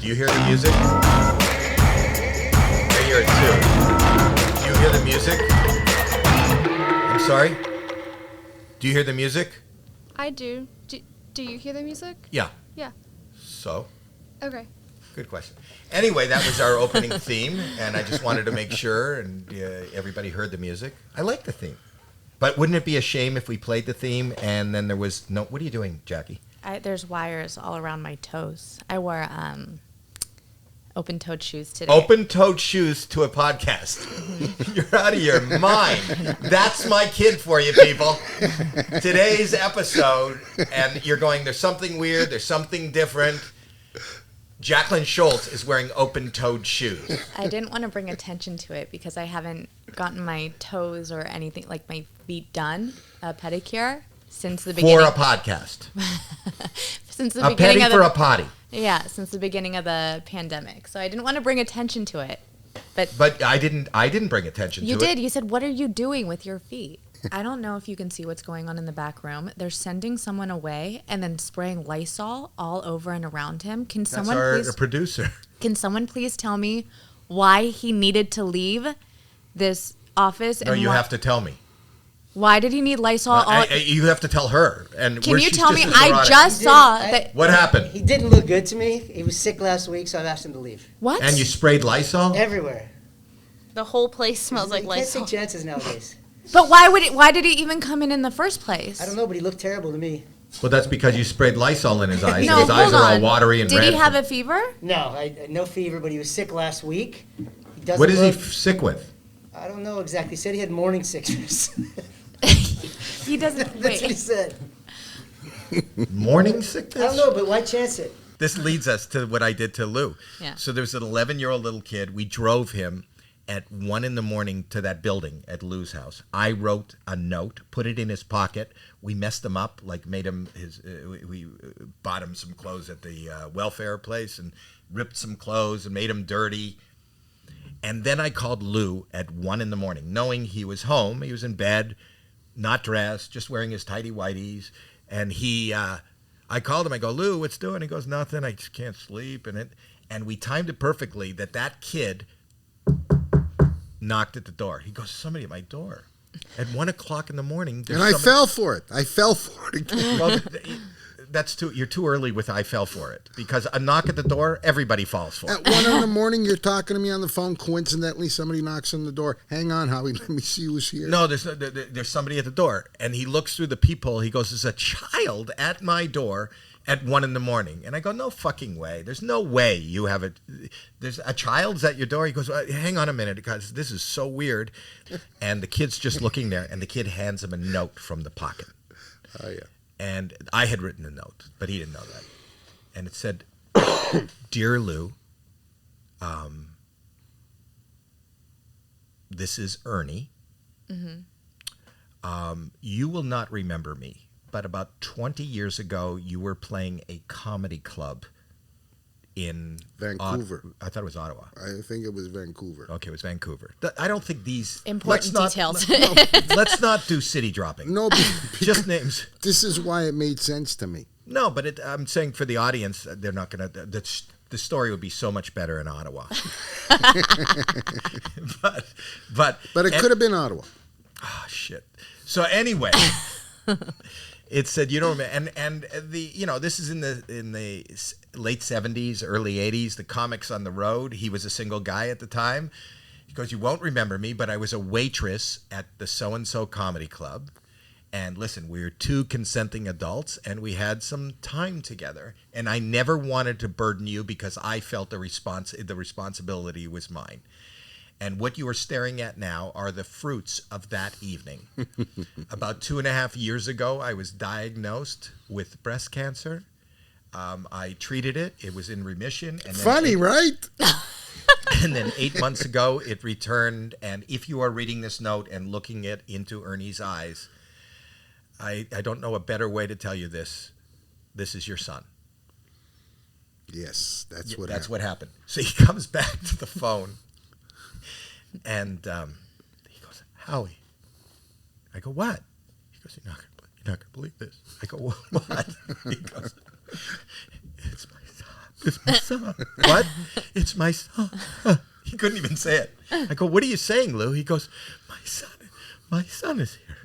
you hear the music? I hear it too. Do you hear the music? I'm sorry? Do you hear the music? I do. Do you hear the music? Yeah. Yeah. So? Okay. Good question. Anyway, that was our opening theme, and I just wanted to make sure and everybody heard the music. I like the theme. But wouldn't it be a shame if we played the theme and then there was no... What are you doing, Jackie? There's wires all around my toes. I wore open-toed shoes today. Open-toed shoes to a podcast. You're out of your mind. That's my kid for you, people. Today's episode, and you're going, there's something weird, there's something different. Jacqueline Schultz is wearing open-toed shoes. I didn't want to bring attention to it because I haven't gotten my toes or anything, like my feet done, a pedicure, since the beginning. For a podcast. Since the beginning of the... a potty. Yeah, since the beginning of the pandemic. So I didn't want to bring attention to it. But I didn't bring attention to it. You did. You said, what are you doing with your feet? I don't know if you can see what's going on in the back room. They're sending someone away and then spraying Lysol all over and around him. That's our producer. Can someone please tell me why he needed to leave this office? No, you have to tell me. Why did he need Lysol? You have to tell her. And can you tell me? I just saw that. What happened? He didn't look good to me. He was sick last week, so I've asked him to leave. What? And you sprayed Lysol? Everywhere. The whole place smells like You Lysol. can't take chances nowadays. But why did he even come in the first place? I don't know, but he looked terrible to me. Well, that's because you sprayed Lysol in his eyes. No, and his eyes hold are on. all watery and red. Did he have a fever? No, no fever, but he was sick last week. He doesn't What is he look- sick with? I don't know exactly. He said he had morning sickness. He doesn't. That's what he Wait. said. Morning sickness? I don't know, but why chance it? This leads us to what I did to Lou. Yeah. So there's an 11-year-old little kid. We drove him at 1 a.m. to that building at Lou's house. I wrote a note, put it in his pocket. We messed him up, like made him his. We bought him some clothes at the welfare place and ripped some clothes and made him dirty. And then I called Lou at 1 a.m, knowing he was home. He was in bed, not dressed, just wearing his tighty whities. And I called him. I go, Lou, what's doing? He goes, nothing. I just can't sleep. And we timed it perfectly that kid knocked at the door. He goes, somebody at my door at 1 o'clock in the morning. And I fell for it. Again. Well, you're too early with I fell for it, because a knock at the door, everybody falls for it. At 1 in the morning, you're talking to me on the phone. Coincidentally, somebody knocks on the door. Hang on, Howie. Let me see who's here. No, there's somebody at the door, and he looks through the peephole. He goes, there's a child at my door at 1 a.m. And I go, no fucking way. There's no way you have it. There's a child's at your door. He goes, hang on a minute, because this is so weird. And the kid's just looking there, and the kid hands him a note from the pocket. Oh, yeah. And I had written a note, but he didn't know that. And it said, Dear Lou, this is Ernie. Mm-hmm. You will not remember me, but about 20 years ago, you were playing a comedy club in Vancouver. I thought it was Ottawa. I think it was Vancouver. Okay, it was Vancouver. I don't think these... Important details. Let's not do city dropping. No, just names. This is why it made sense to me. No, but I'm saying for the audience, they're not going to... The story would be so much better in Ottawa. but it could have been Ottawa. Oh, shit. So anyway... It said, you know, and this is in the late 70s, early 80s, the comics on the road. He was a single guy at the time. He goes, you won't remember me, but I was a waitress at the so-and-so comedy club. And listen, we were two consenting adults, and we had some time together. And I never wanted to burden you because I felt the responsibility was mine. And what you are staring at now are the fruits of that evening. About 2.5 years ago, I was diagnosed with breast cancer. I treated it. It was in remission. And Funny, right? And then 8 months ago, it returned. And if you are reading this note and looking into Ernie's eyes, I don't know a better way to tell you this. This is your son. Yes, that's what happened. So he comes back to the phone. And he goes, Howie. I go, what? He goes, you're not gonna believe this. I go, what? He goes, it's my son. It's my son. What? It's my son. He couldn't even say it. I go, what are you saying, Lou? He goes, my son is here.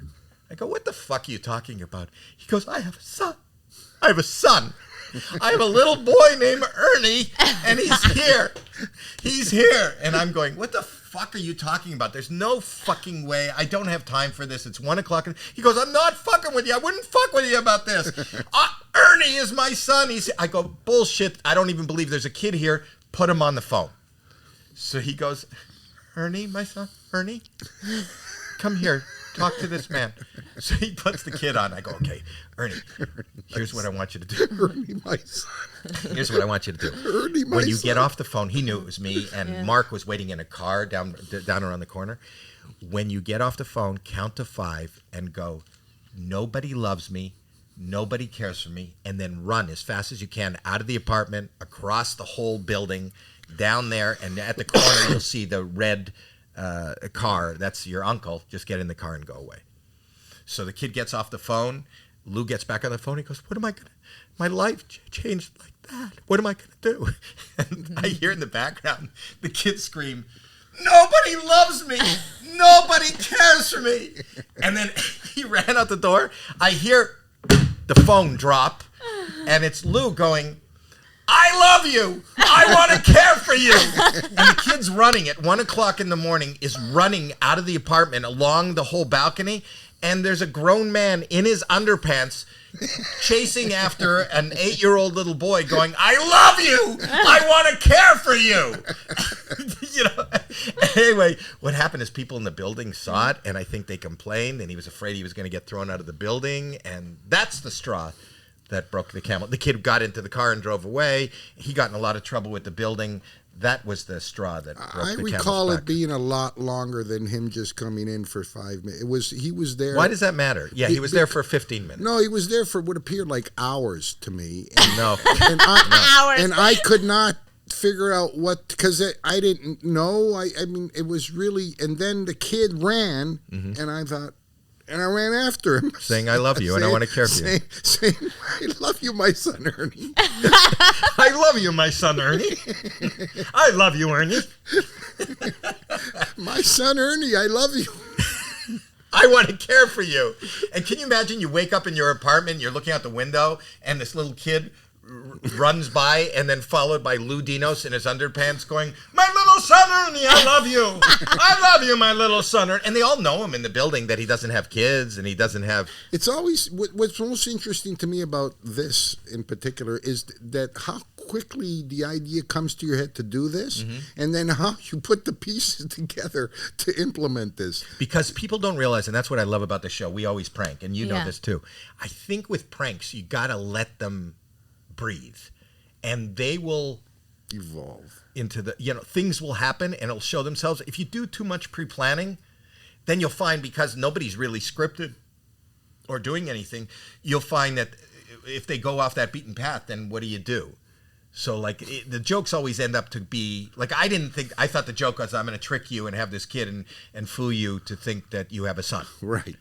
I go, what the fuck are you talking about? He goes, I have a son. I have a son. I have a little boy named Ernie, and he's here. He's here. And I'm going, what the fuck are you talking about? There's no fucking way. I don't have time for this. It's 1 o'clock. He goes, I'm not fucking with you. I wouldn't fuck with you about this. Ernie is my son. I go, bullshit. I don't even believe there's a kid here. Put him on the phone. So he goes, Ernie, my son, Ernie, come here. Talk to this man. So he puts the kid on. I go, okay, Ernie, here's what I want you to do. Ernie, my son. Here's what I want you to do. Ernie, my when you son. get off the phone, he knew it was me, and Mark was waiting in a car down around the corner. When you get off the phone, count to 5 and go, nobody loves me, nobody cares for me, and then run as fast as you can out of the apartment, across the whole building, down there, and at the corner you'll see the red car. That's your uncle. Just get in the car and go away. So the kid gets off the phone. Lou gets back on the phone. He goes, what am I going to, my life changed like that. What am I going to do? And I hear in the background the kid scream, nobody loves me. Nobody cares for me. And then he ran out the door. I hear the phone drop, and it's Lou going, I love you. I want to care for you. And the kid's running at 1 o'clock in the morning, is running out of the apartment along the whole balcony. And there's a grown man in his underpants chasing after an 8-year-old little boy going, I love you. I want to care for you. You know. Anyway, what happened is people in the building saw it, and I think they complained, and he was afraid he was going to get thrown out of the building. And that's the straw that broke the camel. The kid got into the car and drove away. He got in a lot of trouble with the building. That was the straw that broke the camel's back. I recall it being a lot longer than him just coming in for 5 minutes. He was there. Why does that matter? Yeah, he was there for 15 minutes. No, he was there for what appeared like hours to me. And, no. Hours. And I could not figure out what, because I didn't know. I mean, it was really, and then the kid ran, and I thought, and I ran after him. Saying, I love you, and I want to care for you. Saying, I love you, my son, Ernie. I love you, my son, Ernie. I love you, Ernie. My son, Ernie, I love you. I want to care for you. And can you imagine you wake up in your apartment, you're looking out the window, and this little kid runs by, and then followed by Lou Dinos in his underpants going, my little son Ernie, I love you. I love you, my little son Ernie. And they all know him in the building that he doesn't have kids and he doesn't have... It's always, what's most interesting to me about this in particular is that how quickly the idea comes to your head to do this, and then how you put the pieces together to implement this. Because people don't realize, and that's what I love about the show, we always prank, and you know this too. I think with pranks, you got to let them breathe, and they will evolve into the, things will happen and it'll show themselves. If you do too much pre-planning, then you'll find, because nobody's really scripted or doing anything, you'll find that if they go off that beaten path, then what do you do? So the jokes always end up to be like, I thought the joke was, I'm going to trick you and have this kid and fool you to think that you have a son. Right.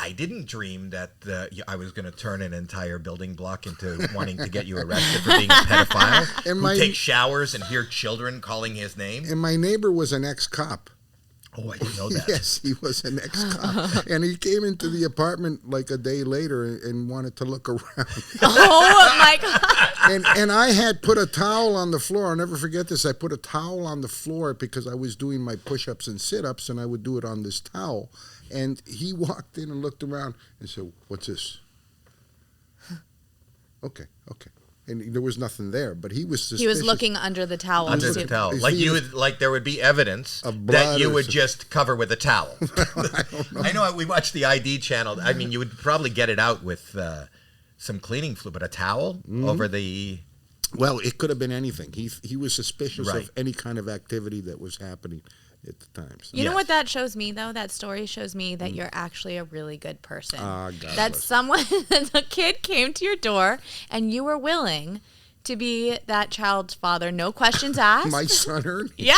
I didn't dream that I was going to turn an entire building block into wanting to get you arrested for being a pedophile who takes showers and hear children calling his name. And my neighbor was an ex-cop. Oh, I didn't know that. Yes, he was an ex-cop. And he came into the apartment like a day later and wanted to look around. Oh, my God. And I had put a towel on the floor. I'll never forget this. I put a towel on the floor because I was doing my push-ups and sit-ups, and I would do it on this towel. And he walked in and looked around and said, what's this? Okay. And there was nothing there, but he was suspicious. He was looking under the towel. Under the towel. Like there would be evidence that you would just cover with a towel. I don't know. I know we watched the ID channel. I mean, you would probably get it out with some cleaning fluid, but a towel over the... Well, it could have been anything. He was suspicious of any kind of activity that was happening at the time. So. You know what that shows me, though? That story shows me that you're actually a really good person. That a kid came to your door and you were willing to be that child's father. No questions asked. My son Ernie. Yeah.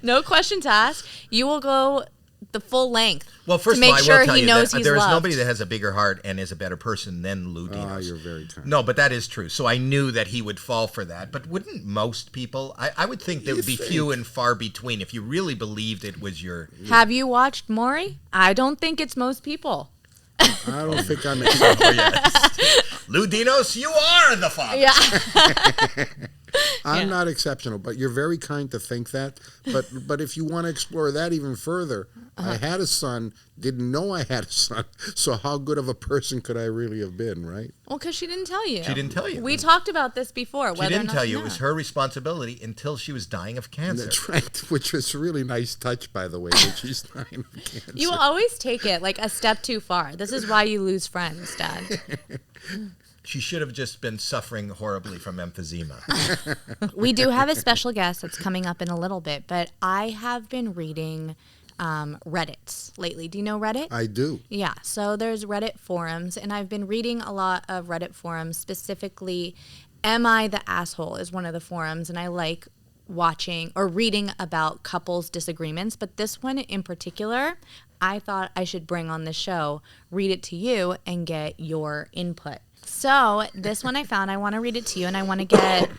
No questions asked. You will go the full length. Well, first to make of all, I sure will tell he you knows that he's there is loved. nobody that has a bigger heart and is a better person than Lou Dinos. You're very kind. No, but that is true. So I knew that he would fall for that. But wouldn't most people? I would think there would be few and far between if you really believed it was your. Have you watched Maury? I don't think it's most people. I don't think I'm. Oh, yes. Lou Dinos, you are the father. Yeah. I'm not exceptional, but you're very kind to think that. But if you want to explore that even further, I had a son, didn't know I had a son, so how good of a person could I really have been, right? Well, because she didn't tell you. She didn't tell you. We talked about this before. She whether didn't or not tell to you. know. It was her responsibility until she was dying of cancer. That's right, which was a really nice touch, by the way, that she's dying of cancer. You always take it like a step too far. This is why you lose friends, Dad. She should have just been suffering horribly from emphysema. We do have a special guest that's coming up in a little bit, but I have been reading Reddits lately. Do you know Reddit? I do. Yeah, so there's Reddit forums, and I've been reading a lot of Reddit forums, specifically Am I the Asshole is one of the forums, and I like watching or reading about couples' disagreements, but this one in particular, I thought I should bring on the show, read it to you, and get your input. So this one I found, I want to read it to you, and I want to get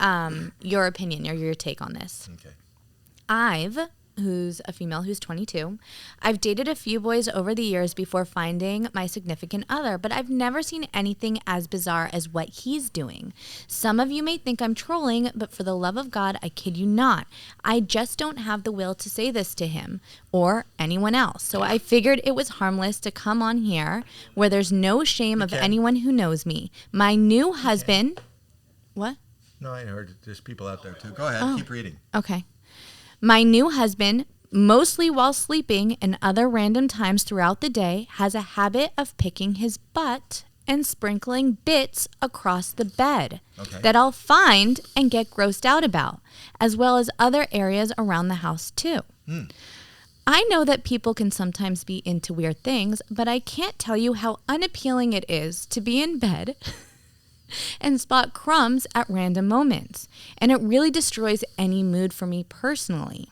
your opinion or your take on this. Okay. Who's a female who's 22. I've dated a few boys over the years before finding my significant other, but I've never seen anything as bizarre as what he's doing. Some of you may think I'm trolling, but for the love of God, I kid you not. I just don't have the will to say this to him or anyone else. So I figured it was harmless to come on here where there's no shame of anyone who knows me. My new husband... What? No, I heard there's people out there too. Go ahead, keep reading. Okay. My new husband, mostly while sleeping and other random times throughout the day, has a habit of picking his butt and sprinkling bits across the bed that I'll find and get grossed out about, as well as other areas around the house too. I know that people can sometimes be into weird things, but I can't tell you how unappealing it is to be in bed and spot crumbs at random moments. And it really destroys any mood for me personally.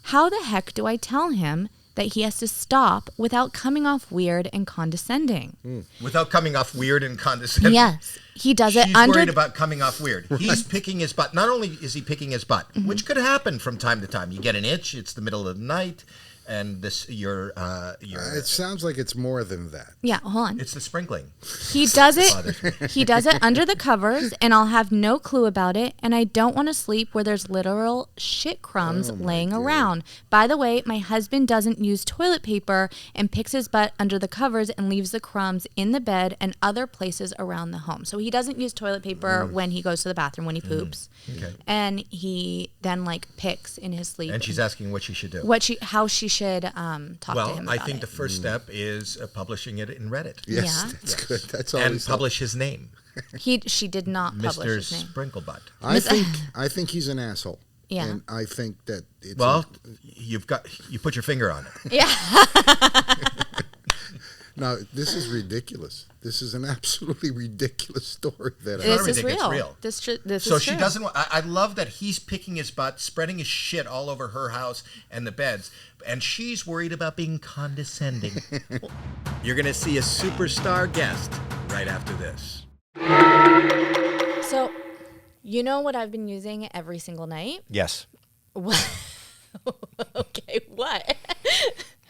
How the heck do I tell him that he has to stop without coming off weird and condescending? Without coming off weird and condescending. Yes. He does She's it under... worried about coming off weird. He's picking his butt. Not only is he picking his butt, which could happen from time to time. You get an itch, it's the middle of the night, and this It sounds like it's more than that. Yeah, hold on. it's the sprinkling. He does it. He does it under the covers, and I'll have no clue about it. And I don't want to sleep where there's literal shit crumbs laying around. By the way, my husband doesn't use toilet paper and picks his butt under the covers and leaves the crumbs in the bed and other places around the home. So he doesn't use toilet paper when he goes to the bathroom when he poops, and he then picks in his sleep. And she's asking what she should do. How she should talk to him about Well, I think it. the first step is publishing it in Reddit. Yes, Yeah. that's good. That's all. And publish his name, She did not publish Mr. his name. Sprinklebutt. I think he's an asshole. Yeah. And I think that it's You put your finger on it. Yeah. now this is ridiculous. This is an absolutely ridiculous story that It's I not This is ridiculous, real. it's real. This So is she true. doesn't want. I love that he's picking his butt, spreading his shit all over her house and the beds, and she's worried about being condescending. You're gonna see a superstar guest right after this. So, you know what I've been using every single night? Yes. What? Okay, what?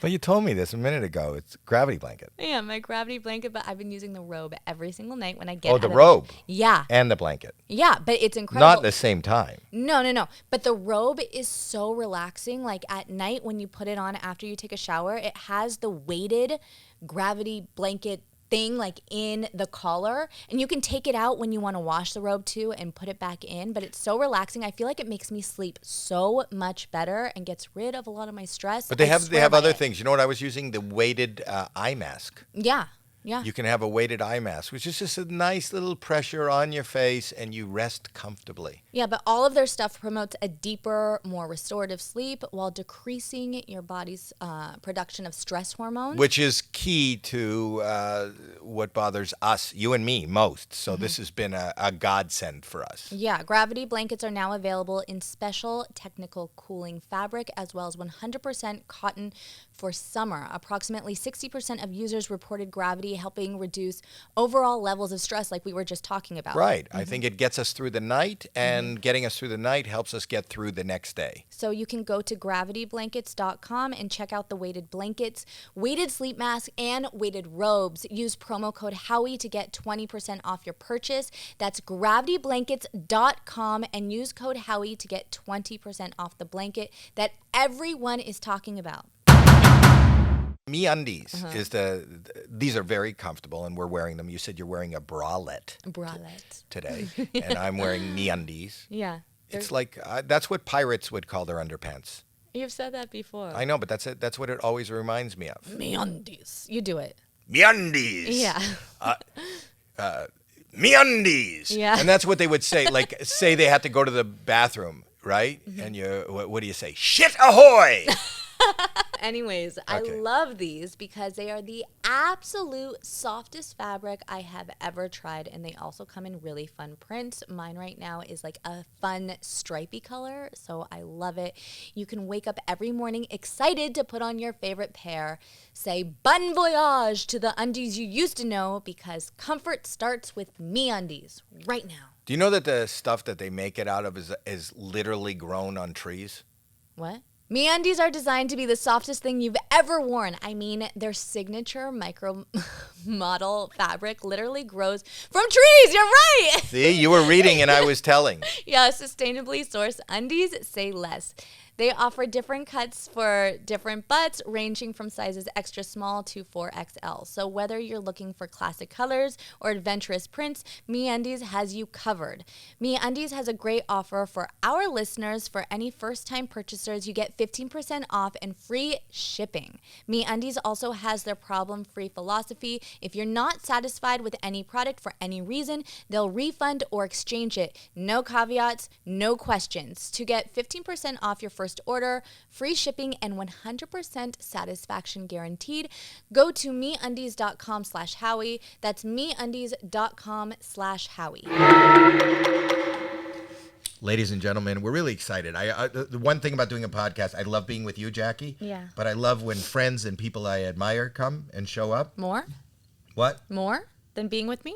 Well, you told me this a minute ago. It's a gravity blanket. Yeah, my gravity blanket, but I've been using the robe every single night when I get Oh, out the of- robe. Yeah. And the blanket. Yeah, but it's incredible. Not at the same time. No. But the robe is so relaxing. Like at night when you put it on after you take a shower, it has the weighted gravity blanket thing in the collar, and you can take it out when you want to wash the robe too and put it back in, but it's so relaxing. I feel like it makes me sleep so much better and gets rid of a lot of my stress. But they I have swear by other it. things. You know what I was using? The weighted eye mask. Yeah. Yeah. You can have a weighted eye mask, which is just a nice little pressure on your face and you rest comfortably. Yeah, but all of their stuff promotes a deeper, more restorative sleep while decreasing your body's production of stress hormones. Which is key to what bothers us, you and me, most. So this has been a godsend for us. Yeah, Gravity blankets are now available in special technical cooling fabric as well as 100% cotton for summer. Approximately 60% of users reported Gravity helping reduce overall levels of stress like we were just talking about. Right. I think it gets us through the night, and getting us through the night helps us get through the next day. So you can go to gravityblankets.com and check out the weighted blankets, weighted sleep masks, and weighted robes. Use promo code Howie to get 20% off your purchase. That's gravityblankets.com and use code Howie to get 20% off the blanket that everyone is talking about. MeUndies is these are very comfortable, and we're wearing them. You said you're wearing a bralette today, and I'm wearing MeUndies. Yeah. It's like that's what pirates would call their underpants. You've said that before. I know, but that's what it always reminds me of. MeUndies. You do it. MeUndies. Yeah. MeUndies. Yeah. And that's what they would say. Like, say they had to go to the bathroom, right? And what do you say? Shit ahoy! Anyways, I love these because they are the absolute softest fabric I have ever tried, and they also come in really fun prints. Mine right now is like a fun stripy color, so I love it. You can wake up every morning excited to put on your favorite pair. Say bon voyage to the undies you used to know because comfort starts with MeUndies right now. Do you know that the stuff that they make it out of is literally grown on trees? What? MeUndies are designed to be the softest thing you've ever worn. I mean, their signature micro model fabric literally grows from trees. You're right. See, you were reading and I was telling. Yeah, sustainably sourced undies say less. They offer different cuts for different butts, ranging from sizes extra small to 4XL. So whether you're looking for classic colors or adventurous prints, MeUndies has you covered. MeUndies has a great offer for our listeners. For any first-time purchasers, you get 15% off and free shipping. MeUndies also has their problem-free philosophy. If you're not satisfied with any product for any reason, they'll refund or exchange it. No caveats, no questions. To get 15% off your first order, free shipping, and 100% satisfaction guaranteed, go to MeUndies.com/Howie. That's MeUndies.com/Howie. Ladies and gentlemen, we're really excited. The one thing about doing a podcast, I love being with you, Jackie. Yeah. But I love when friends and people I admire come and show up. More? What? More than being with me?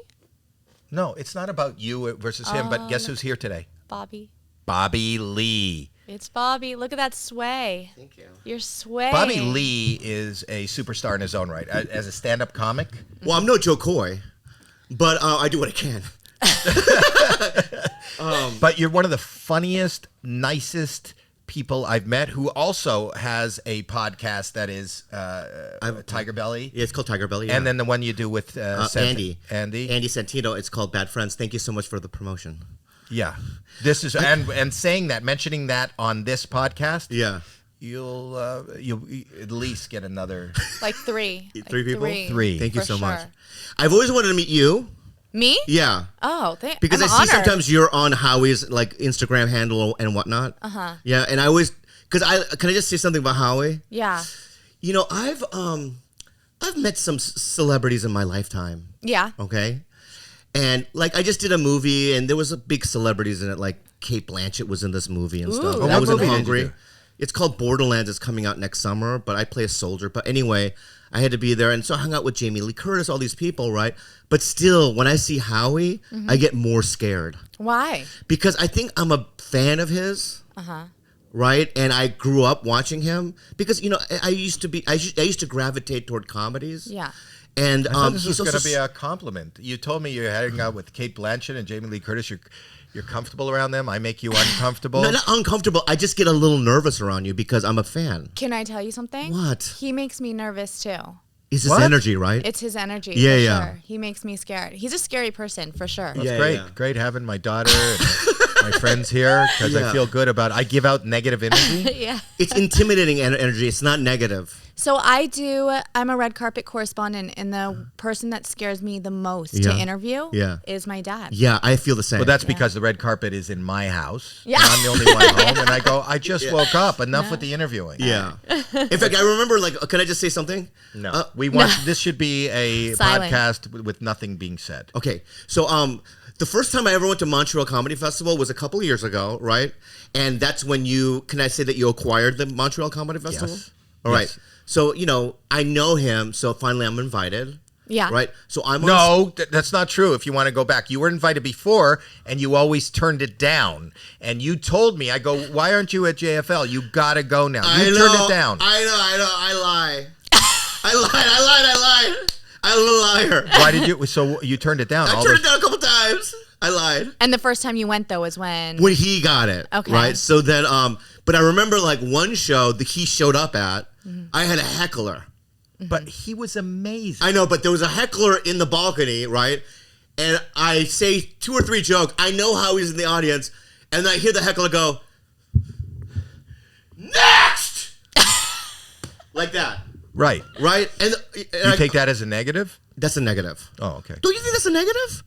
No, it's not about you versus him, but guess who's here today? Bobby. Bobby Lee. It's Bobby. Look at that sway. Thank you. You're swaying. Bobby Lee is a superstar in his own right. As a stand-up comic. Well, I'm no Joe Coy, but I do what I can. But you're one of the funniest, nicest people I've met, who also has a podcast that is Tiger Belly. Yeah, it's called Tiger Belly. Yeah. And then the one you do with Andy Santino. It's called Bad Friends. Thank you so much for the promotion. Yeah, this is and saying that, mentioning that on this podcast. Yeah, you'll at least get another like three. Three people. Three. Thank you For so much. sure. I've always wanted to meet you. Me? Yeah. Oh, because I'm I see honored. sometimes you're on Howie's like Instagram handle and whatnot. Yeah, and I always can I just say something about Howie? Yeah. You know, I've met some celebrities in my lifetime. Yeah. Okay. And like I just did a movie and there was a big celebrities in it, like Kate Blanchett was in this movie and stuff. Ooh. And I was in movie did you Hungry. do? It's called Borderlands. It's coming out next summer, but I play a soldier. But anyway, I had to be there, and so I hung out with Jamie Lee Curtis, all these people, right? But still, when I see Howie, I get more scared Why? because I think I'm a fan of his. Right, and I grew up watching him because I used to gravitate toward comedies. Yeah. And I thought this he's was going also to be a compliment. You told me you're hanging out with Kate Blanchett and Jamie Lee Curtis. You're comfortable around them. I make you uncomfortable. No, not uncomfortable. I just get a little nervous around you because I'm a fan. Can I tell you something? What? He makes me nervous too. It's his What? energy, right? It's his energy. Yeah, for yeah. Sure. He makes me scared. He's a scary person for sure. That's Yeah, great. yeah. Great having my daughter and my friends here because I Yeah. feel good about it. I give out negative energy. Yeah. It's intimidating energy. It's not negative. So I'm a red carpet correspondent, and the person that scares me the most to Yeah. interview Yeah. is my dad. Yeah, I feel the same. Well, that's because the red carpet is in my house. Yeah. And I'm the only one home, and I go, I just woke up. Enough with the interviewing. Yeah. In fact, I remember, like, can I just say something? No. We want, this should be a Silent. podcast with nothing being said. Okay. So, the first time I ever went to Montreal Comedy Festival was a couple of years ago, right? And that's when can I say that you acquired the Montreal Comedy Festival? Yes. All right. Yes. So, I know him, so finally I'm invited. Yeah. Right? So I'm on No, that's not true. If you want to go back, you were invited before, and you always turned it down. And you told me, I go, why aren't you at JFL? You gotta go now. You turned it down. I know. I lie. I lied. I'm a liar. Why did you? So you turned it down. I turned it down a couple times. I lied. And the first time you went though was when He got it. Okay. Right. So then, but I remember like one show that he showed up at. I had a heckler. But he was amazing. I know, but there was a heckler in the balcony, right? And I say 2 or 3 jokes. I know how he's in the audience, and I hear the heckler go, "Next!" like that. Right. Right? And You take that as a negative? that's a negative. Oh, okay. Don't you think that's a negative?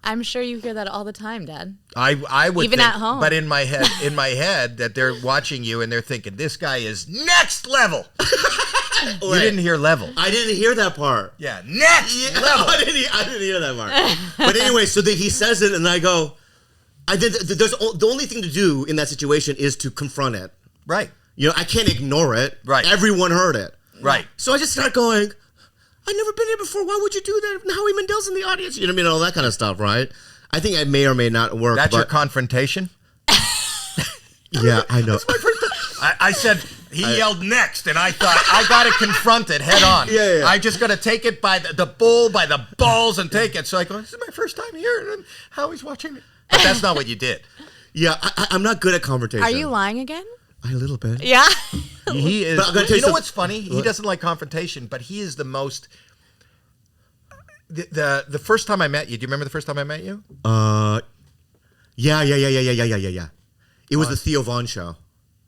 I'm sure you hear that all the time, Dad. I would Even think, at home. but in my head that they're watching you and they're thinking this guy is next level. You didn't hear level. I didn't hear that part. Yeah, next level. I didn't hear that part. But anyway, so he says it, and I go, the only thing to do in that situation is to confront it. Right. I can't ignore it. Right. Everyone heard it. Right. So I just start going, I've never been here before. Why would you do that? And Howie Mandel's in the audience. You know what I mean? All that kind of stuff, right? I think I may or may not work. That's your but confrontation? yeah, I know. I said he yelled next, and I thought I got to confront it head on. Yeah. I just got to take it by the bull, by the balls, and take it. So I go, this is my first time here, and Howie's watching it. But that's not what you did. Yeah, I'm not good at confrontation. Are you lying again? A little bit. Yeah. He is. But I'm gonna tell You you know what's funny? He doesn't like confrontation, but he is the most. The first time I met you, do you remember the first time I met you? Yeah. It was the Theo Von show.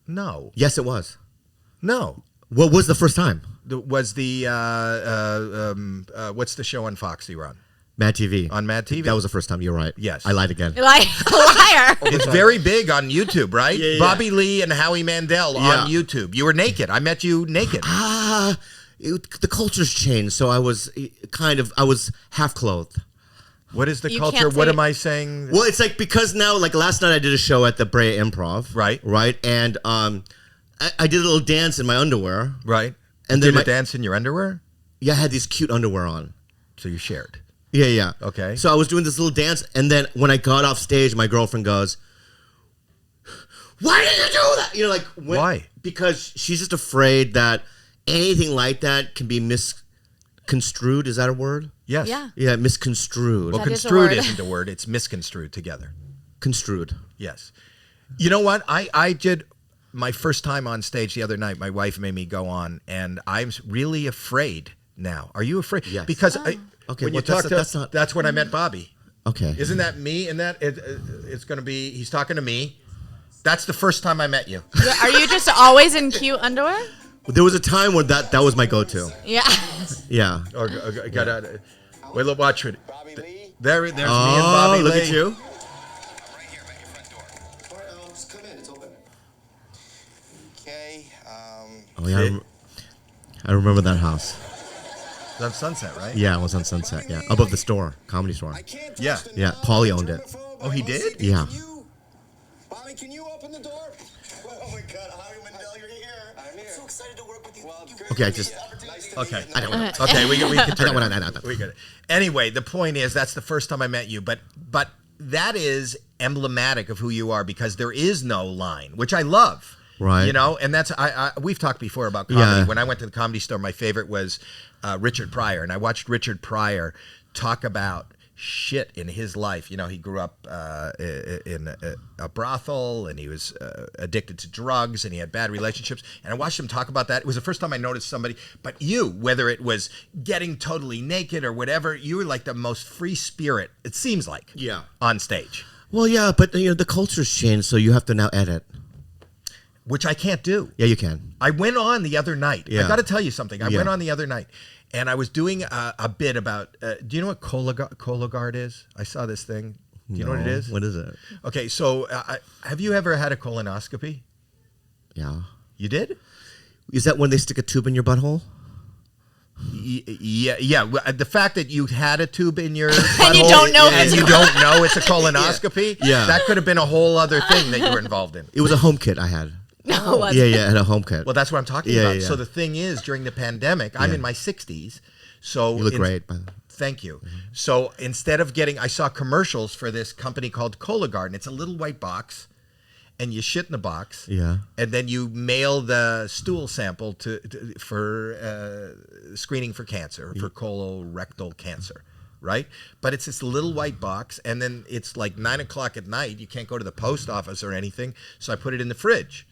No, Yes, it was. no. What was the first time? Was the what's the show on Fox you were on? Mad TV. On Mad TV. That was the first time. You're right. Yes. I lied again. Liar. It's very big on YouTube, right? Yeah. Bobby Lee and Howie Mandel on YouTube. You were naked. I met you naked. The culture's changed, so I was half clothed. What is the You culture? can't What say- am I saying? Well, it's like because now, like last night, I did a show at the Brea Improv. Right. And I did a little dance in my underwear. Right. And Did then a dance in your underwear? Yeah, I had these cute underwear on. So you shared. Yeah. Okay. So I was doing this little dance, and then when I got off stage, my girlfriend goes, "Why did you do that?" Why? Because she's just afraid that anything like that can be misconstrued. Is that a word? Yes. Yeah. Yeah, misconstrued. Well, That is a construed word. isn't a word. It's misconstrued together. Construed. Yes. You know what? I did my first time on stage the other night. My wife made me go on, and I'm really afraid now. Are you afraid? Yes. Because Okay, when well, you talk that's when I met Bobby. Okay. Isn't that me? And it's going to be, he's talking to me. That's the first time I met you. Are you just always in cute underwear? There was a time when that was my go-to. Yeah. Yeah. Or wait, look, watch it. Bobby Lee? There's me and Oh, Bobby look Lee. at you. Right here, by your front door. All right, just come in. It's open. Okay. Oh yeah, I remember that house. It's on Sunset, right? Yeah, it was on Sunset. Yeah, above the store, comedy store. I can't Yeah. touch the Yeah, knob. Paulie owned it. Oh, he did? Yeah. Bobby, can you open the door? Oh my God, Howie Mandel, you're here. I'm here. So excited to work with you. Well, Okay, I just. Okay. I don't want to. Okay, we can turn I don't it. want to. We get it. Anyway, the point is that's the first time I met you, but that is emblematic of who you are because there is no line, which I love. Right. You know, and that's we've talked before about comedy. Yeah. When I went to the Comedy Store, my favorite was Richard Pryor, and I watched Richard Pryor talk about shit in his life. You know, he grew up in a brothel, and he was addicted to drugs, and he had bad relationships. And I watched him talk about that. It was the first time I noticed somebody. But you, whether it was getting totally naked or whatever, you were like the most free spirit. It seems like. Yeah. On stage. Well, yeah, but the culture's changed, so you have to now edit. which I can't do. Yeah, you can. I went on the other night. Yeah. I got to tell you something. I Yeah. went on the other night, and I was doing a bit about. Do you know what Cologuard is? I saw this thing. Do you know what it is? What is it? Okay, so have you ever had a colonoscopy? Yeah. You did? Is that when they stick a tube in your butthole? Yeah. The fact that you had a tube in your And butthole you don't know if and it's you don't know it's a colonoscopy. Yeah. That could have been a whole other thing that you were involved in. It was a home kit I had. No, it wasn't. Yeah, I had a home kit. Well, that's what I'm talking Yeah, about. yeah. So the thing is, during the pandemic, I'm Yeah. in my 60s. So You look great, by the way. Thank you. So instead of I saw commercials for this company called Cologuard, and it's a little white box, and you shit in the box. Yeah. And then you mail the stool sample for screening for cancer, for colorectal cancer, right? But it's this little white box, and then it's like 9 o'clock at night. You can't go to the post office or anything, so I put it in the fridge.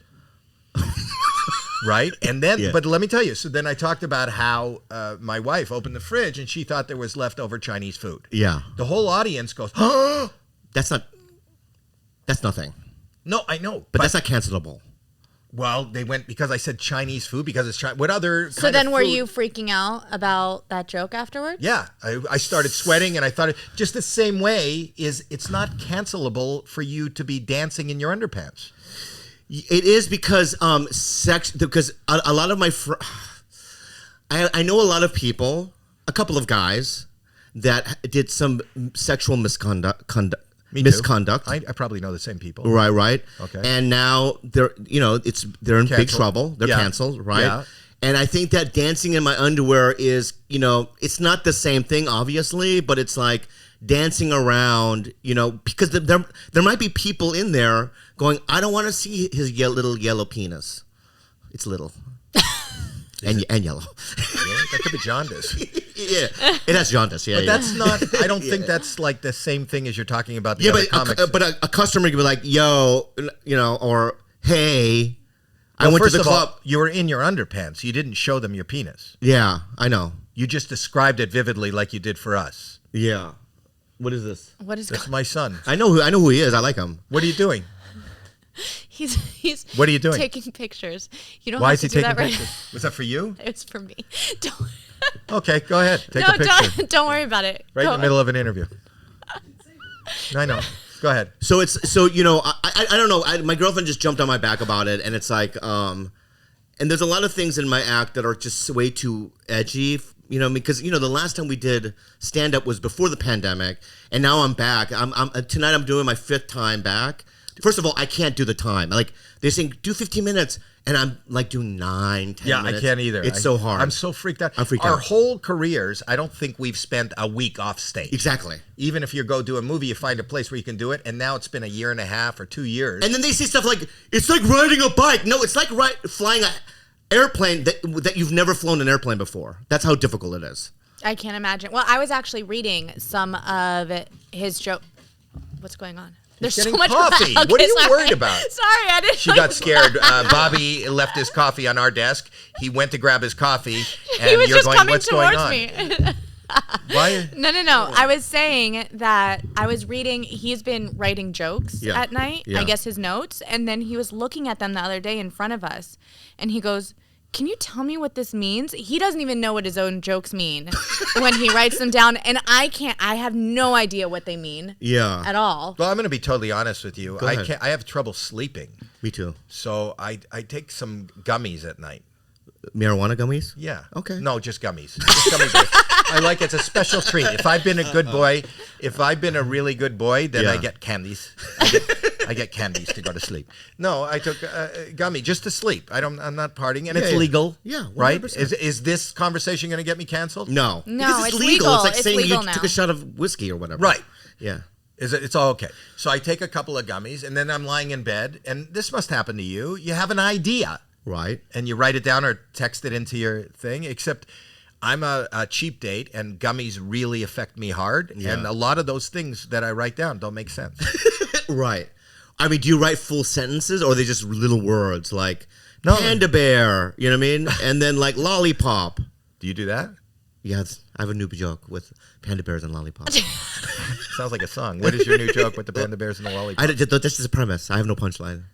Right? And then, Yeah. but let me tell you, so then I talked about how my wife opened the fridge and she thought there was leftover Chinese food. Yeah. The whole audience goes, oh, That's nothing. no, I know. But that's not cancelable. Well, they went because I said Chinese food because it's Chinese. What other So kind then of were food? you freaking out about that joke afterwards? Yeah, I started sweating, and I thought just the same way it's not cancelable for you to be dancing in your underpants. It is because because a lot of my I know a lot of people, a couple of guys that did some sexual misconduct. Me too. Misconduct. I probably know the same people. Right. Okay. And now they're in big Canceled. trouble. They're Yeah. canceled, right? Yeah. And I think that dancing in my underwear is, it's not the same thing, obviously, but it's like dancing around, because there might be people in there going, I don't want to see his little yellow penis. It's little. and yellow. Really? That could be jaundice. Yeah. It has jaundice, yeah. But yeah. that's not. I don't think that's like the same thing as you're talking about. The Yeah, other but comics. a customer could be like, yo, or hey, I went to first the of club. all, you were in your underpants. You didn't show them your penis. Yeah, I know. You just described it vividly, like you did for us. Yeah. What is this? What is That's my son. I know who he is. I like him. What are you doing? He's What are you doing? taking pictures. You don't Why have is to he do taking that right. pictures? Was that for you? It's for me. Don't, Okay, go ahead. Take no, a picture. don't worry about it. Right Go in the middle of an interview. I know. Go ahead. So I don't know. My girlfriend just jumped on my back about it, and it's like, and there's a lot of things in my act that are just way too edgy. Because the last time we did stand up was before the pandemic, and now I'm back. Tonight I'm doing my 5th time back. First of all, I can't do the time. Like they're saying, do 15 minutes, and I'm like doing 9, 10 Yeah, minutes. I can't either. It's so hard. I'm so freaked out. I'm freaked Our out. whole careers, I don't think we've spent a week off stage. Exactly. Even if you go do a movie, you find a place where you can do it, and now it's been a year and a half or 2 years. And then they say stuff like, it's like riding a bike. No, it's like flying an airplane that you've never flown an airplane before. That's how difficult it is. I can't imagine. Well, I was actually reading some of his joke. What's going on? There's getting so much coffee. Okay, What are you sorry. worried about? Sorry, I didn't. She know got you- scared. Bobby left his coffee on our desk. He went to grab his coffee, and He was you're just going, coming what's going towards on? me. Why? No. I was saying that I was reading. He's been writing jokes Yeah. at night. Yeah. I guess his notes, and then he was looking at them the other day in front of us, and he goes, "Can you tell me what this means?" He doesn't even know what his own jokes mean when he writes them down, and I can't. I have no idea what they mean. Yeah. At all. Well, I'm going to be totally honest with you. Go ahead. I have trouble sleeping, Me too. so I take some gummies at night. Marijuana gummies? Yeah. Okay. No, just gummies. Just gummies. I like it's a special treat. If I've been a good boy, if I've been a really good boy, then I Yeah. get candies. I get candies to go to sleep. No, I took gummy just to sleep. I'm not partying, and it's yeah. legal. Yeah, right. 100%. Is this conversation going to get me canceled? No. No, Because it's legal. legal. It's like It's saying legal you now. took a shot of whiskey or whatever. Right. Yeah. It's all okay. So I take a couple of gummies, and then I'm lying in bed, and this must happen to you. You have an idea, Right. and you write it down or text it into your thing. Except I'm a cheap date, and gummies really affect me hard. Yeah. And a lot of those things that I write down don't make sense. Right. I mean, do you write full sentences or are they just little words like No. panda bear, you know what I mean? And then like lollipop. Do you do that? Yeah, I have a new joke with panda bears and lollipops. Sounds like a song. What is your new joke with the panda bears and the lollipop? This is a premise. I have no punchline.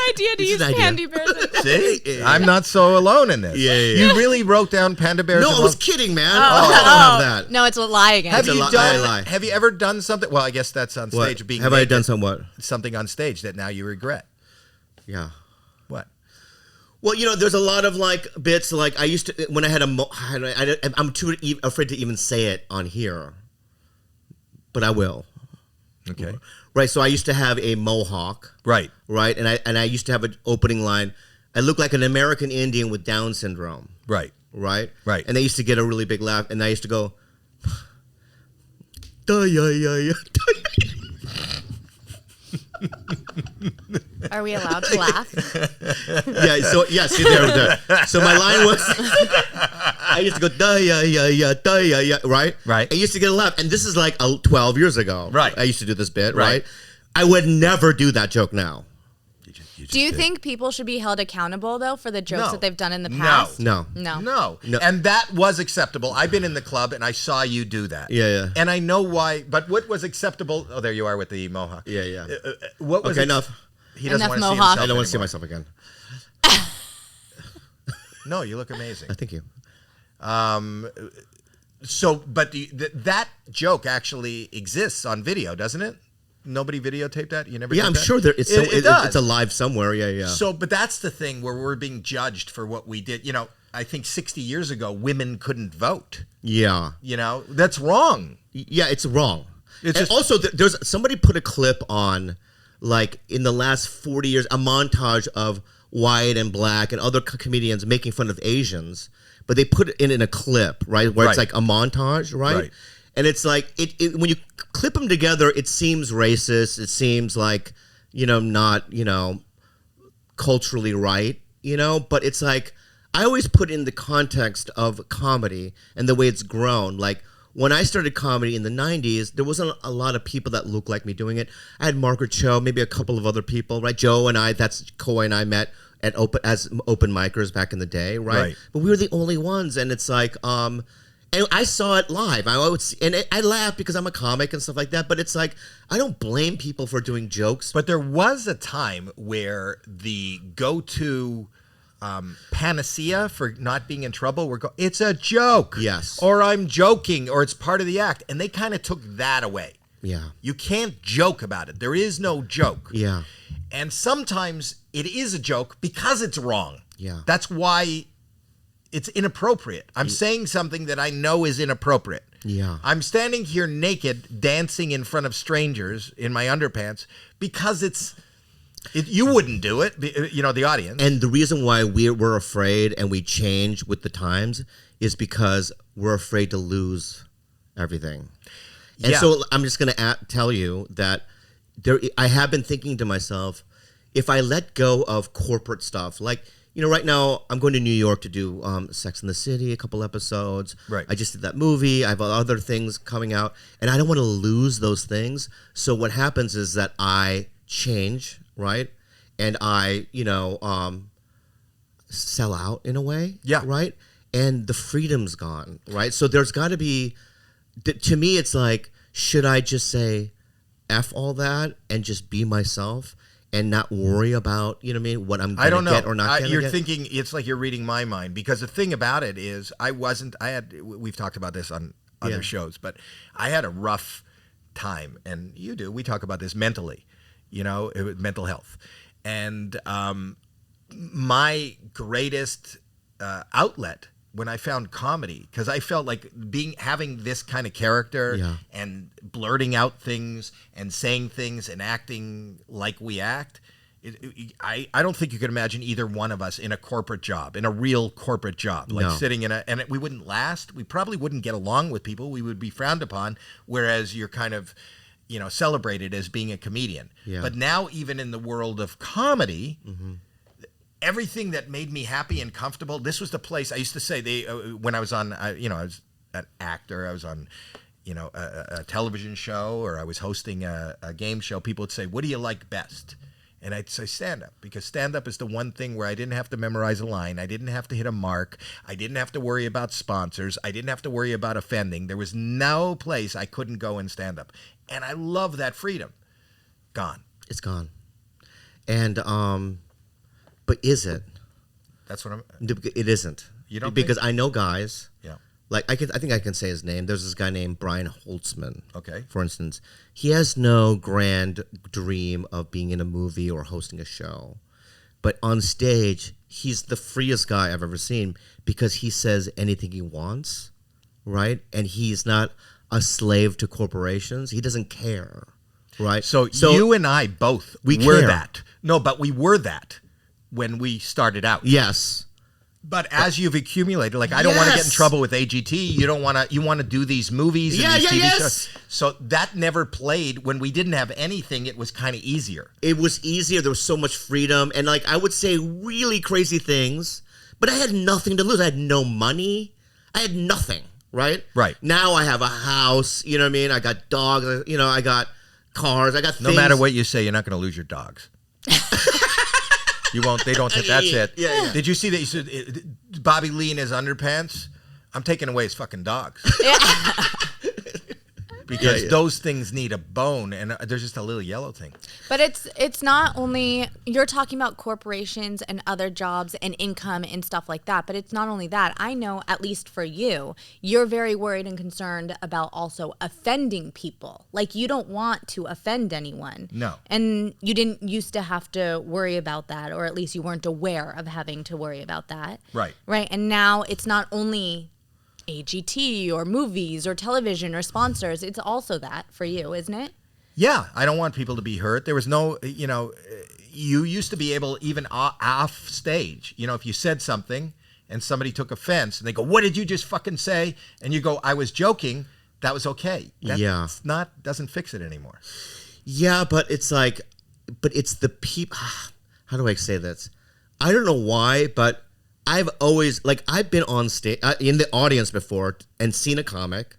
idea to This is use an idea. Pandy Bears. See, I'm not so alone in this. Yeah. You really wrote down panda bears. No, and I was love- kidding, man. I don't have that. No, it's a lie again. Have It's a you lie. done? I lie. Have you ever done something? Well, I guess that's on What? stage. Being Have I naked. done somewhat? Something on stage that now you regret? Yeah. What? Well, there's a lot of like bits. Like I used to when I had I'm too afraid to even say it on here, but I will. Okay. Right. So I used to have a mohawk. Right. Right. And I used to have an opening line. I look like an American Indian with Down syndrome. Right. Right. Right. And they used to get a really big laugh, and I used to go. Duh, yeah, yeah, yeah. Are we allowed to laugh? Yeah, so see there. So my line was I used to go duh yeah, right? Right. I used to get a laugh, and this is like 12 years ago. Right. I used to do this bit, Right. right? I would never do that joke now. Do you think people should be held accountable though for the jokes No. that they've done in the No. past? No. No. No. No. And that was acceptable. I've been in the club and I saw you do that. Yeah. And I know why. But what was acceptable? Oh, there you are with the mohawk. Yeah. What was Okay, enough. He doesn't Enough want to see mohawk. himself I don't want to see anymore. myself again. No, you look amazing. Thank you. So, but that joke actually exists on video, doesn't it? Nobody videotaped that? You never Yeah, did I'm that? sure there. It does. It's alive somewhere. Yeah. So, but that's the thing where we're being judged for what we did. I think 60 years ago, women couldn't vote. Yeah. That's wrong. Yeah, it's wrong. It's And just- also, there's somebody put a clip on, like in the last 40 years, a montage of white and black and other comedians making fun of Asians, but they put it in a clip, right, where it's Right. like a montage, right? Right. And it's like when you clip them together, it seems racist. It seems like not culturally right, But it's like I always put in the context of comedy and the way it's grown. Like when I started comedy in the 90s, there wasn't a lot of people that looked like me doing it. I had Margaret Cho, maybe a couple of other people, right? Joe and I, that's Coy and I met as open micers back in the day, right? Right. But we were the only ones, and it's like, and I saw it live. I would see, and I laugh because I'm a comic and stuff like that. But it's like I don't blame people for doing jokes. But there was a time where the go-to panacea for not being in trouble it's a joke. Yes. Or I'm joking, or it's part of the act. And they kind of took that away. Yeah. You can't joke about it. There is no joke. Yeah. And sometimes it is a joke because it's wrong. Yeah. That's why it's inappropriate. I'm saying something that I know is inappropriate. Yeah. I'm standing here naked, dancing in front of strangers in my underpants because you wouldn't do it, the audience. And the reason why we're afraid and we change with the times is because we're afraid to lose everything. And Yeah. so I'm just going to tell you that I have been thinking to myself, if I let go of corporate stuff, like, right now I'm going to New York to do Sex and the City, a couple episodes. Right. I just did that movie. I have other things coming out, and I don't want to lose those things. So what happens is that I change, right? And I, sell out in a way. Yeah. Right? And the freedom's gone, right? So there's got to be, to me, it's like, should I just say F all that and just be myself and not worry about, what I'm I going don't to know. get or not going to You're get? thinking it's like you're reading my mind, because the thing about it is we've talked about this on other Yeah. shows, but I had a rough time, and we talk about this mentally, mental health. And my greatest outlet when I found comedy, because I felt like having this kind of character Yeah. and blurting out things and saying things and acting like we act, I don't think you could imagine either one of us in a corporate job, in a real corporate job, like No. sitting and we wouldn't last. We probably wouldn't get along with people. We would be frowned upon, whereas you're kind of, celebrated as being a comedian. Yeah. But now, even in the world of comedy, everything that made me happy and comfortable, this was the place. I used to say, when I was on, I was an actor, I was on, a television show, or I was hosting a game show, people would say, what do you like best? And I'd say stand-up, because stand-up is the one thing where I didn't have to memorize a line. I didn't have to hit a mark. I didn't have to worry about sponsors. I didn't have to worry about offending. There was no place I couldn't go in stand-up. And I love that freedom. Gone. It's gone. And But is it? That's what I'm. It isn't. You don't because think? I know guys. Yeah. Like I think I can say his name. There's this guy named Brian Holtzman. Okay. For instance, he has no grand dream of being in a movie or hosting a show, but on stage he's the freest guy I've ever seen because he says anything he wants, right? And he's not a slave to corporations. He doesn't care, right? So you and I both we were care. that. No, but we were that when we started out. Yes. But as you've accumulated, like I don't want to get in trouble with AGT. You don't want to. You want to do these movies and these TV shows. So that never played when we didn't have anything. It was kind of easier. It was easier. There was so much freedom, and like I would say really crazy things, but I had nothing to lose. I had no money. I had nothing. Right. Right. Now I have a house. You know what I mean? I got dogs. You know, I got cars. I got things. No matter what you say, you're not going to lose your dogs. You won't. They don't. That's it. Yeah. Did you see that? You said Bobby Lee in his underpants. I'm taking away his fucking dogs. Because those things need a bone, and there's just a little yellow thing. But it's not only, you're talking about corporations and other jobs and income and stuff like that, but it's not only that. I know, at least for you, you're very worried and concerned about also offending people. Like, you don't want to offend anyone. No. And you didn't used to have to worry about that, or at least you weren't aware of having to worry about that. Right. Right. And now it's not only AGT or movies or television or sponsors. It's also that for you, isn't it? Yeah, I don't want people to be hurt. There was no, you used to be able, even off stage, if you said something and somebody took offense and they go, what did you just fucking say? And you go, I was joking. That was okay. That's doesn't fix it anymore. Yeah, but it's like, it's the people. How do I say this? I don't know why, but I've always, like, I've been on stage, in the audience before and seen a comic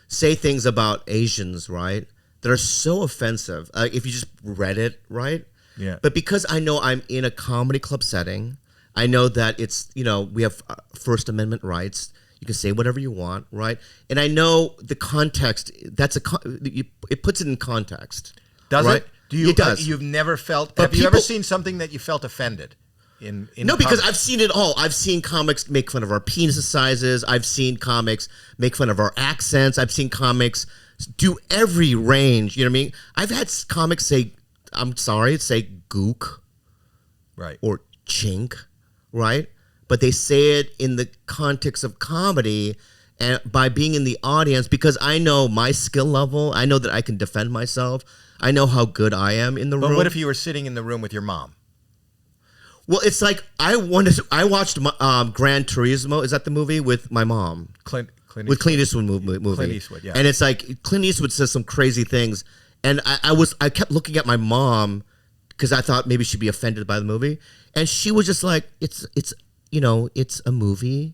say things about Asians, right, that are so offensive. If you just read it, right? Yeah. But because I know I'm in a comedy club setting, I know that it's, we have First Amendment rights. You can say whatever you want, right? And I know the context, it puts it in context. Does right? it? It does. You've never felt, But have you ever people- seen something that you felt offended? No, because I've seen it all. I've seen comics make fun of our penis sizes. I've seen comics make fun of our accents. I've seen comics do every range. You know what I mean? I've had comics say, I'm sorry, say gook. Right. Or chink, right? But they say it in the context of comedy and by being in the audience, because I know my skill level. I know that I can defend myself. I know how good I am in the room. But what if you were sitting in the room with your mom? Well, it's like I watched Gran Turismo. Is that the movie with my mom? Clint Eastwood. With Clint Eastwood movie. Clint Eastwood, yeah. And it's like Clint Eastwood says some crazy things, and I kept looking at my mom because I thought maybe she'd be offended by the movie, and she was just like, it's a movie,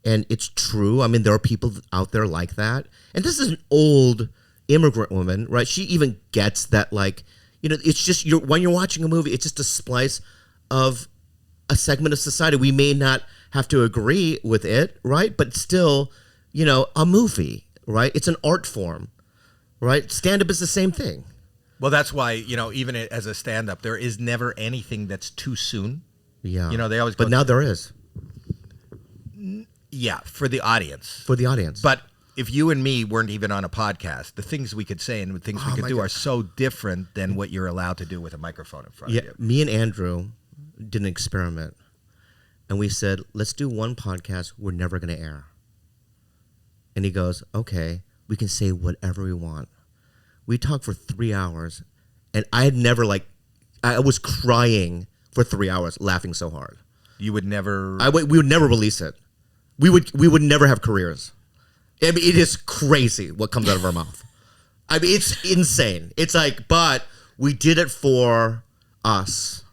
and it's true. I mean, there are people out there like that, and this is an old immigrant woman, right? She even gets that, like, it's just when you're watching a movie, it's just a splice of a segment of society. We may not have to agree with it, right? But still, a movie, right? It's an art form, right? Stand-up is the same thing. Well, that's why, even as a stand-up, there is never anything that's too soon. Yeah. They always go, But now there is. Yeah, for the audience. For the audience. But if you and me weren't even on a podcast, the things we could say and the things we could do are so different than what you're allowed to do with a microphone in front of you. Me and Andrew did an experiment, and we said, let's do one podcast we're never going to air. And he goes, okay, we can say whatever we want. We talked for 3 hours, and I had never, I was crying for 3 hours, laughing so hard. You would never... We would never release it. We would never have careers. I mean, it is crazy what comes out of our mouth. I mean, it's insane. It's like, but we did it for us,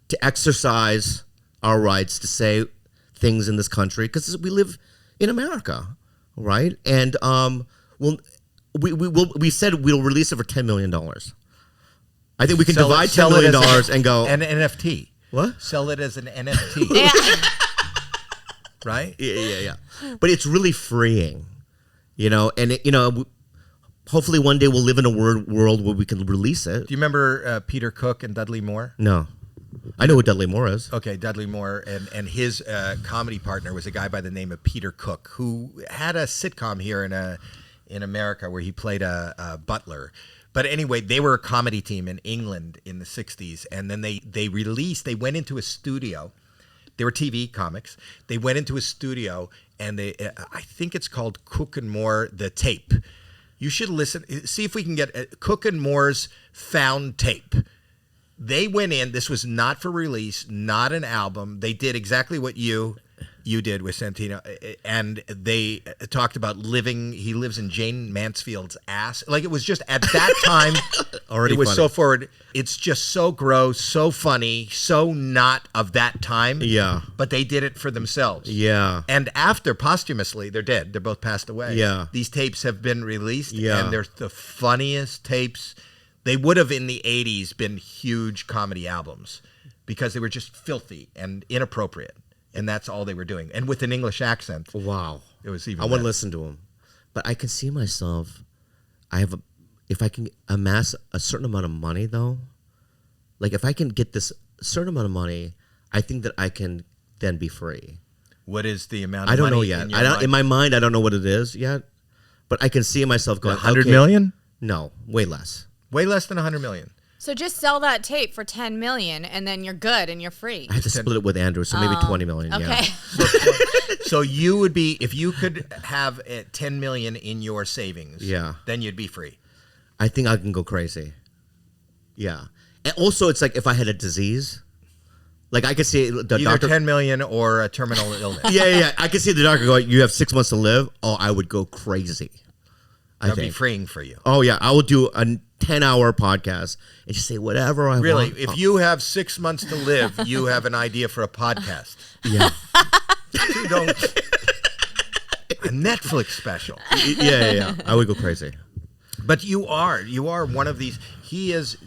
to exercise our rights to say things in this country, because we live in America, right? And we said we'll release it for $10 million. I think we can divide $10 million and go an NFT. What? Sell it as an NFT. Yeah. Right? Yeah. But it's really freeing, and hopefully one day we'll live in a world where we can release it. Do you remember Peter Cook and Dudley Moore? No. I know who Dudley Moore is. Okay, Dudley Moore, and his comedy partner was a guy by the name of Peter Cook, who had a sitcom here in America where he played a butler. But anyway, they were a comedy team in England in the 60s, and then they went into a studio. They were TV comics. They went into a studio, and I think it's called Cook and Moore, the tape. You should listen, see if we can get Cook and Moore's found tape. They went in, this was not for release, not an album. They did exactly what you did with Santino, and they talked about he lives in Jane Mansfield's ass. Like, it was just, at that time, Already it was funny. so forward. It's just so gross, so funny, so not of that time. Yeah. But they did it for themselves. Yeah. And after, posthumously, they're dead. They're both passed away. Yeah. These tapes have been released, Yeah. and they're the funniest tapes. They would have, in the 80s, been huge comedy albums because they were just filthy and inappropriate. And that's all they were doing. And with an English accent. Wow. It was even I want to better. listen to him. But I can see myself, if I can amass a certain amount of money, though, like if I can get this certain amount of money, I think that I can then be free. What is the amount of I don't money know yet. in your mind? In my mind, I don't know what it is yet. But I can see myself going, 100 okay, million? No, way less. Way less than 100 million. So just sell that tape for 10 million, and then you're good and you're free. I have to split it with Andrew, so maybe 20 million. Okay. Yeah. So you would be, if you could have 10 million in your savings, Yeah. then you'd be free. I think I can go crazy. Yeah. And also, it's like if I had a disease, like I could see the Either doctor. 10 million or a terminal illness. Yeah. I could see the doctor go, you have 6 months to live. Oh, I would go crazy. I That'd be think. freeing for you. Oh, yeah. I will do a 10-hour podcast and just say whatever I Really, want. if you have 6 months to live, you have an idea for a podcast. Yeah. You don't. A Netflix special. Yeah. I would go crazy. But you are one of these. He is.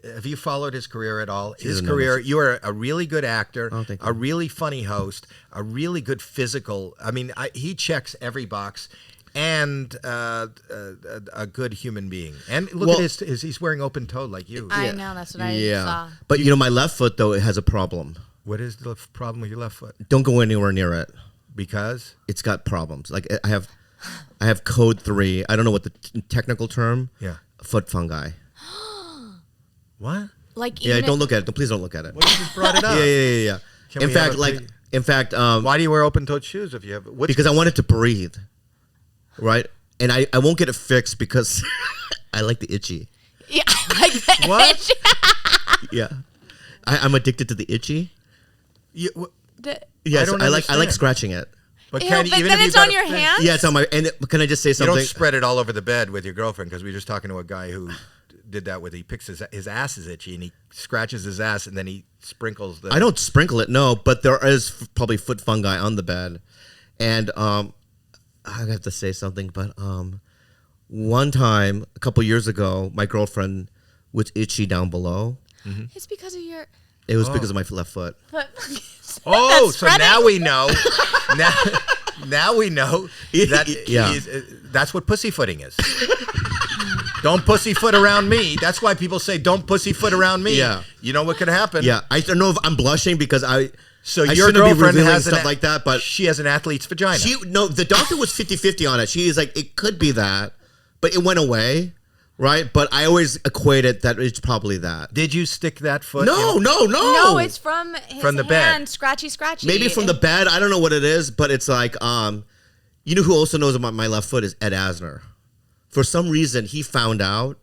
Have you followed his career at all? His an career. artist. You are a really good actor, Oh, thank you. a really funny host, a really good physical. I mean, he checks every box, and a good human being. And look Well- at his. He's wearing open toe like you. I know, that's what I Yeah. saw. But, my left foot, though, it has a problem. What is the problem with your left foot? Don't go anywhere near it. Because It's got problems. Like I have code 3. I don't know what the technical term. Yeah. Foot fungi. what? Like, Yeah, even don't look at it. Please don't look at it. Well, you just brought it up. Yeah. Can In we have fact, a why do you wear open-toed shoes if you have? Which, because I want it to breathe, right? And I won't get it fixed because I like the itchy. yeah, like that. What? Yeah, I'm addicted to the itchy. Yes, don't I like understand. scratching it. But Ew, can, but even then if you it's got on it your fixed- hands? Yeah, it's on my. And can I just say You something? don't spread it all over the bed with your girlfriend because we were just talking to a guy who did that with he picks his ass is itchy and he scratches his ass and then he sprinkles the. I don't sprinkle it, no, but there is probably foot fungi on the bed, and I have to say something. But one time a couple years ago, my girlfriend was itchy down below. It's because of your It was because of my left foot. foot. Oh, That's so now spreading. we know. Now we know that Yeah. that's what pussyfooting is. Don't pussyfoot around me. That's why people say don't pussyfoot around me. Yeah. You know what could happen? Yeah, I don't know if I'm blushing because So I your shouldn't be girlfriend revealing has stuff like that, but she has an athlete's vagina. the doctor was 50-50 on it. She is like, it could be that, but it went away, right? But I always equated that it's probably that. Did you stick that foot? No. No, it's from his From the hand, bed. scratchy. Maybe from the bed. I don't know what it is, but it's like, you know who also knows about my left foot is Ed Asner. For some reason, he found out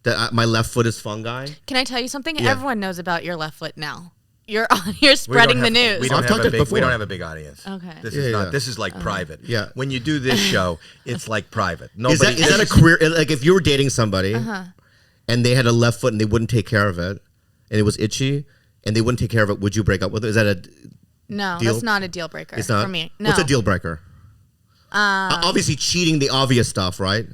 that my left foot is fungi. Can I tell you something? Yeah. Everyone knows about your left foot now. You're spreading the news. We don't, I've have talked a it big, we before. don't have a big audience. Okay. This Yeah, is not. yeah. This is like private. Yeah. When you do this show, it's like private. Is Nobody. that a career? Like if you were dating somebody and they had a left foot and they wouldn't take care of it, and it was itchy, and they wouldn't take care of it, would you break up with it? Is that a? No, Deal? that's not a deal breaker It's not for me. No. What's a deal breaker? Obviously, cheating, the obvious stuff, right?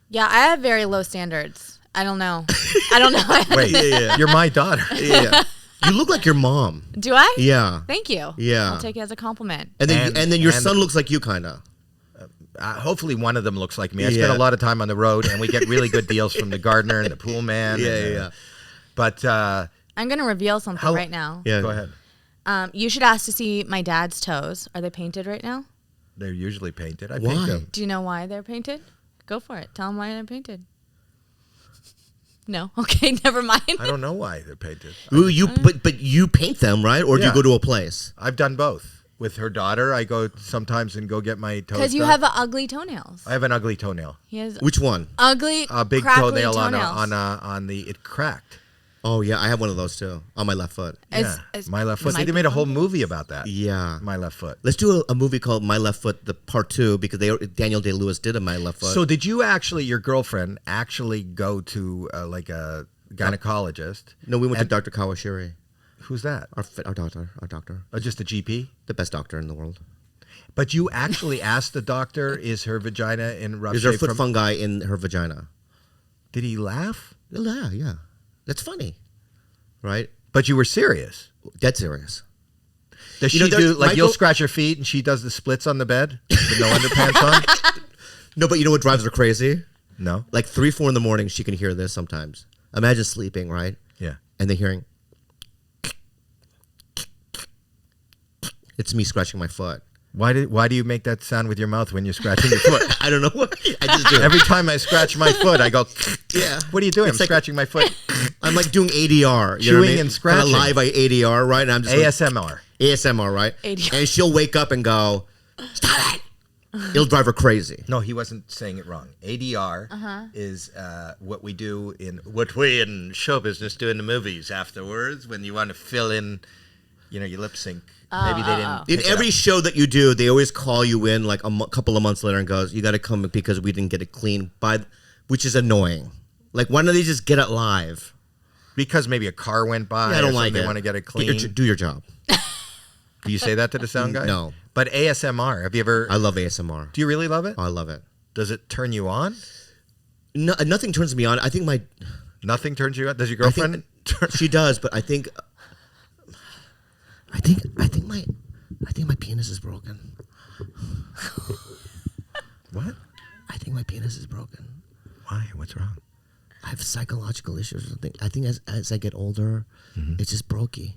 Yeah, I have very low standards. I don't know. I don't know. Wait, Yeah. you're my daughter. Yeah. You look like your mom. Do I? Yeah. Thank you. Yeah. I'll take it as a compliment. And then And- your and- son looks like you, kind of. Hopefully, one of them looks like me. I spend Yeah. a lot of time on the road, and we get really good deals from the gardener and the pool man. Yeah, and, yeah. But I'm going to reveal something right now. Yeah. Go ahead. You should ask to see my dad's toes. Are they painted right now? They're usually painted. I Why? paint them. Do you know why they're painted? Go for it. Tell them why they're painted. No? Okay, never mind. I don't know why they're painted. Ooh, but you paint them, right? Or do you Yeah. go to a place? I've done both. With her daughter, I go sometimes and go get my toes Because you done. have ugly toenails. I have an ugly toenail. He has Which one? ugly, A big crackly toenail toenails. on the it cracked. Oh yeah, I have one of those too on my left foot. It's- Yeah, it's- my left it foot. might They be made a whole fungus. movie about that. Yeah. My left foot. Let's do a movie called My Left Foot, the part 2, because Daniel Day-Lewis did a My Left Foot. So did you actually, your girlfriend, actually go to like a gynecologist? no, we went to And- Dr. Kawashiri, Who's that? our doctor, Just a GP? the best doctor in the world. But you actually asked the doctor, is her vagina in rough Is there shape foot from... fungi in her vagina? Did he laugh? Yeah. That's funny, right? But you were serious. Dead serious. Does You know, she there- do, like, you'll Michael- scratch her feet and she does the splits on the bed with no underpants on? No, but you know what drives her crazy? No? Like 3, 4 in the morning, she can hear this sometimes. Imagine sleeping, right? Yeah. And they're hearing. It's me scratching my foot. Why do you make that sound with your mouth when you're scratching your foot? I don't know what. I just do. Every time I scratch my foot, I go, Yeah. what are you doing? It's I'm like- scratching my foot. I'm like doing ADR. You know what I Chewing mean? and scratching. Kinda live by ADR, right? And I'm just like, ASMR. ASMR, right? ADR. And she'll wake up and go, stop it. It'll drive her crazy. No, he wasn't saying it wrong. ADR is what we in show business do in the movies afterwards when you want to fill in, your lip sync. Maybe they didn't. In pick it every up. show that you do, they always call you in like a couple of months later and goes, you got to come because we didn't get it clean, which is annoying. Like, why don't they just get it live? Because maybe a car went by. I don't or like they it. want to get it Get clean. do your job. Do you say that to the sound guy? No. But ASMR, have you ever? I love ASMR. Do you really love it? I love it. Does it turn you on? No, nothing turns me on. I think my Nothing turns you on. Does your I think girlfriend? turn she does, but I think my penis is broken. What? I think my penis is broken. Why? What's wrong? I have psychological issues or something. I think as I get older, it's just brokey.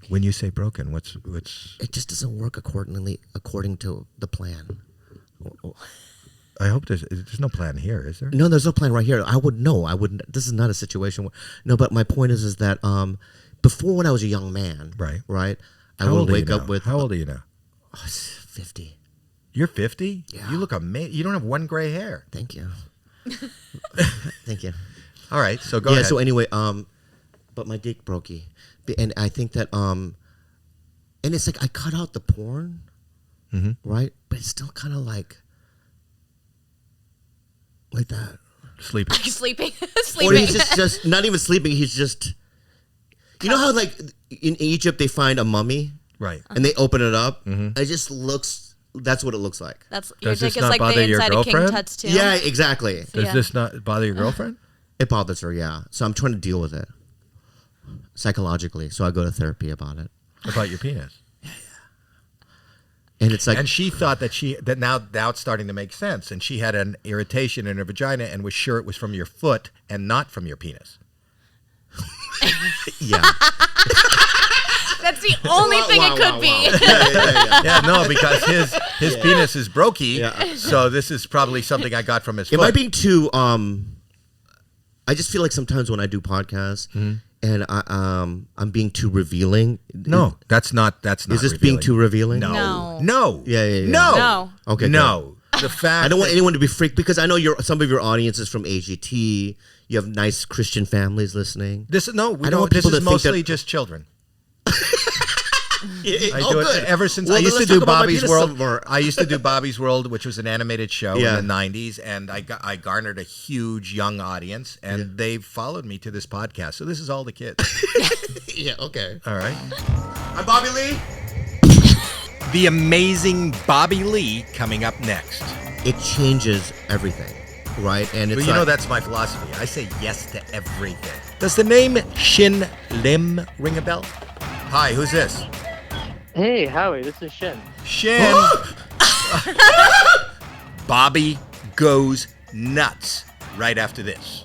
When you say broken, what's? It just doesn't work according to the plan. I hope there's no plan here, is there? No, there's no plan right here. I wouldn't. This is not a situation where. No, but my point is that before when I was a young man, right, I How would old are you wake up now? with. How old are you now? 50. You're 50. Yeah. You look amazing. You don't have one gray hair. Thank you. Thank you. All right, so go ahead. So anyway, but my dick brokey, and I think that and it's like I cut out the porn, right? But it's still kind of like that. Sleeping. Sleeping. Or Sleeping. he's just not even sleeping. He's just, you know how like in Egypt they find a mummy, Right. and they open it up. It just looks. That's what it looks like. That's your Does this dick is not like bother the your inside of King girlfriend? Tut's too. Yeah, exactly. Does Yeah. this not bother your girlfriend? It bothers her. Yeah, so I'm trying to deal with it psychologically. So I go to therapy about it, About your penis? and it's like And she thought that now it's starting to make sense. And she had an irritation in her vagina and was sure it was from your foot and not from your penis. yeah. That's the only thing it could be. Yeah, no, because his penis is brokey. Yeah. So this is probably something I got from his Am foot. I being too? I just feel like sometimes when I do podcasts and I'm being too revealing. No, that's not. Is this being too revealing? No. No. No. Yeah. No. No. Okay. No. The fact I don't want that- anyone to be freaked because I know some of your audience is from AGT. You have nice Christian families listening. This I don't This want people is to think mostly that- just children. I I do it ever since I used to do Bobby's World. I used to do Bobby's World, which was an animated show Yeah. in the '90s, and I garnered a huge young audience, and they've followed me to this podcast. So this is all the kids. Yeah. Okay. All right. I'm Bobby Lee. The amazing Bobby Lee coming up next. It changes everything, right? And it's Well, you know that's my philosophy. I say yes to everything. Does the name Shin Lim ring a bell? Hi, who's this? Hey, Howie, this is Shin. Shin. Bobby goes nuts right after this.